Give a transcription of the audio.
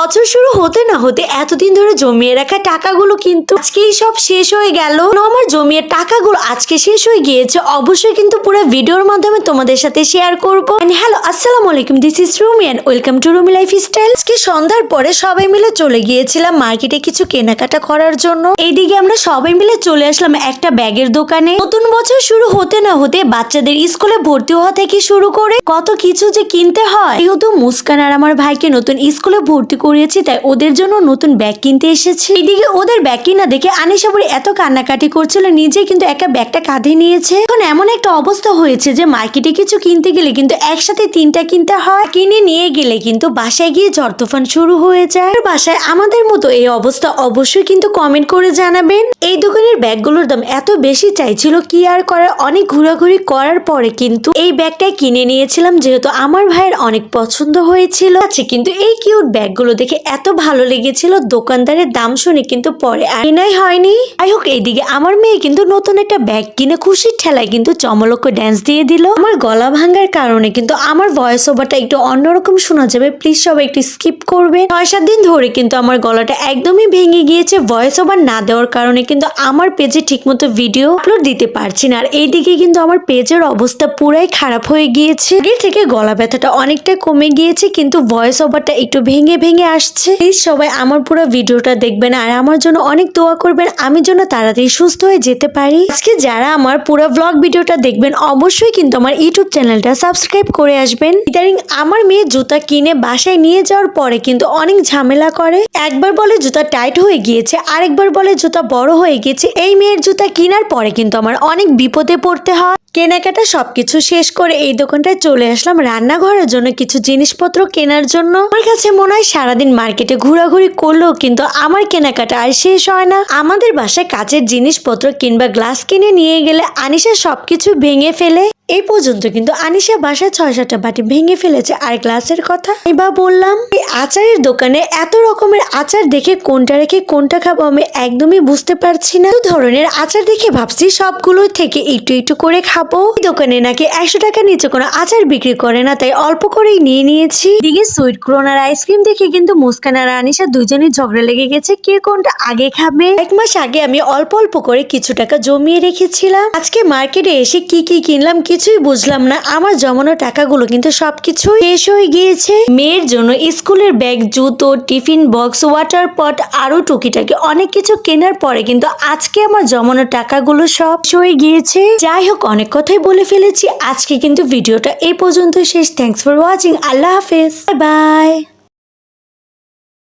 বছর শুরু হতে না হতে এতদিন ধরে জমিয়ে রাখা টাকাগুলো কিন্তু আজকেই সব শেষ হয়ে গেল। আমার জমিয়ে টাকাগুলো আজকে শেষ হয়ে গিয়েছে। অবশ্যই কিন্তু পুরো ভিডিওর মাধ্যমে তোমাদের সাথে শেয়ার করবো। হ্যালো, আসসালামু আলাইকুম, this is Rumi and welcome to Rumi lifestyle. আজকে সন্ধ্যার পরে সবাই মিলে চলে গিয়েছিলাম মার্কেটে কিছু কেনাকাটা করার জন্য। এইদিকে আমরা সবাই মিলে চলে আসলাম একটা ব্যাগের দোকানে। নতুন বছর শুরু হতে না হতে বাচ্চাদের স্কুলে ভর্তি হওয়া থেকে শুরু করে কত কিছু যে কিনতে হয়। যেহেতু মুস্কান আর আমার ভাইকে নতুন স্কুলে ভর্তি করিয়েছি, তাই ওদের জন্য নতুন ব্যাগ কিনতে এসেছি। এদিকে ওদের ব্যাগ কিনা দেখে আনিশা বুড়ি এত কান্নাকাটি করছিল, নিজে কিন্তু একা ব্যাগটা কাঁধে নিয়েছে। এখন এমন একটা অবস্থা হয়েছে যে মার্কেটে কিছু কিনতে গেলে কিন্তু একসাথে তিনটা কিনতে হয়। কিনে নিয়ে গেলে কিন্তু বাসায় গিয়ে ঝড় তুফান শুরু হয়ে যায়। বাসায় আমাদের মতো এই অবস্থা অবশ্যই কিন্তু কমেন্ট করে জানাবেন। এই দোকানের ব্যাগগুলোর দাম এত বেশি চাইছিল, কি আর করার। অনেক ঘোরাঘুরি করার পরে কিন্তু এই ব্যাগটাই কিনে নিয়েছিলাম, যেহেতু আমার ভাইয়ের অনেক পছন্দ হয়েছিল। কিন্তু এই কিউট ব্যাগগুলো দেখে এত ভালো লেগেছিল, দোকানদারের দাম শুনে কিন্তু পরে আর কেনাই হয়নি। যাই হোক, এইদিকে আমার মেয়ে কিন্তু নতুন একটা ব্যাগ কিনে খুশির ঠেলায় কিন্তু চমলক্ষ ড্যান্স দিয়ে দিল। আমার গলা ভাঙার কারণে কিন্তু আমার ভয়েস ওভারটা একটু অন্যরকম শোনা যাবে, প্লিজ সবাই একটু স্কিপ করবে। 6-7 দিন ধরে কিন্তু আমার গলাটা একদমই ভেঙে গিয়েছে। ভয়েস ওভার না দেওয়ার কারণে কিন্তু আমার পেজে ঠিকমতো ভিডিও আপলোড দিতে পারছি না। আর এইদিকে কিন্তু আমার পেজের অবস্থা পুরাই খারাপ হয়ে গিয়েছে। এর থেকে গলা ব্যথাটা অনেকটা কমে গিয়েছে, কিন্তু ভয়েস ওভারটা একটু ভেঙে ভেঙে আসছে। প্লিজ সবাই আমার পুরো ভিডিওটা দেখবেন আর আমার জন্য অনেক দোয়া করবেন, আমি যেন তাড়াতাড়ি সুস্থ হয়ে যেতে পারি। আজকে যারা আমার পুরো ব্লগ ভিডিওটা দেখবেন অবশ্যই কিন্তু আমার ইউটিউব চ্যানেলটা সাবস্ক্রাইব করে আসবেন। ইদানিং আমার মেয়ে জুতা কিনে বাসায় নিয়ে যাওয়ার পরে কিন্তু অনেক ঝামেলা করে। একবার বলে জুতা টাইট হয়ে গিয়েছে, আরেকবার বলে জুতা বড় হয়ে গেছে। এই মেয়ের জুতা কেনার পরে কিন্তু আমার অনেক বিপদে পড়তে হয়। কেনাকাটা সবকিছু শেষ করে এই দোকানটায় চলে আসলাম রান্নাঘরের জন্য কিছু জিনিসপত্র কেনার জন্য। আমার কাছে মনে হয় সারাদিন মার্কেটে ঘোরাঘুরি করলেও কিন্তু আমার কেনাকাটা আর শেষ হয় না। আমাদের বাসায় কাচের জিনিসপত্র কিংবা গ্লাস কিনে নিয়ে গেলে আনিশা সবকিছু ভেঙে ফেলে। এই পর্যন্ত কিন্তু আনিশা বাসায় 6-7টা বাটি ভেঙে ফেলেছে। আর গ্লাসের কথা এবার বললাম, এই আচারের দোকানে এত রকমের আচার দেখে কোনটা রেখে কোনটা খাবো আমি একদমই বুঝতে পারছি না। ধরনের আচার দেখে ভাবছি সবগুলো থেকে একটু একটু করে খাবো। এই দোকানে নাকি 100 টাকার নিচে কোনো আচার বিক্রি করে না, তাই অল্প করেই নিয়ে নিয়েছি। দিকে সুইট কর্ন আর আইসক্রিম দেখে কিন্তু মুস্কান আর আনিশা দুজনেই ঝগড়া লেগে গেছে, কে কোনটা আগে খাবে। 1 মাস আগে আমি অল্প অল্প করে কিছু টাকা জমিয়ে রেখেছিলাম। আজকে মার্কেটে এসে কি কি কিনলাম কিছুই বুঝলাম না। আমার জমানো টাকাগুলো কিন্তু সবকিছু শেষ হয়ে গিয়েছে। মেয়ের জন্য স্কুলের ব্যাগ, জুতো, টিফিন বক্স, ওয়াটার পট আরো টুকিটাকি অনেক কিছু কেনার পরে কিন্তু আজকে আমার জমানো টাকাগুলো সব হয়ে গিয়েছে। যাই হোক, অনেক কথাই বলে ফেলেছি। আজকে কিন্তু ভিডিওটা এই পর্যন্ত শেষ। Thanks for watching. আল্লাহ হাফেজ, বাই বাই।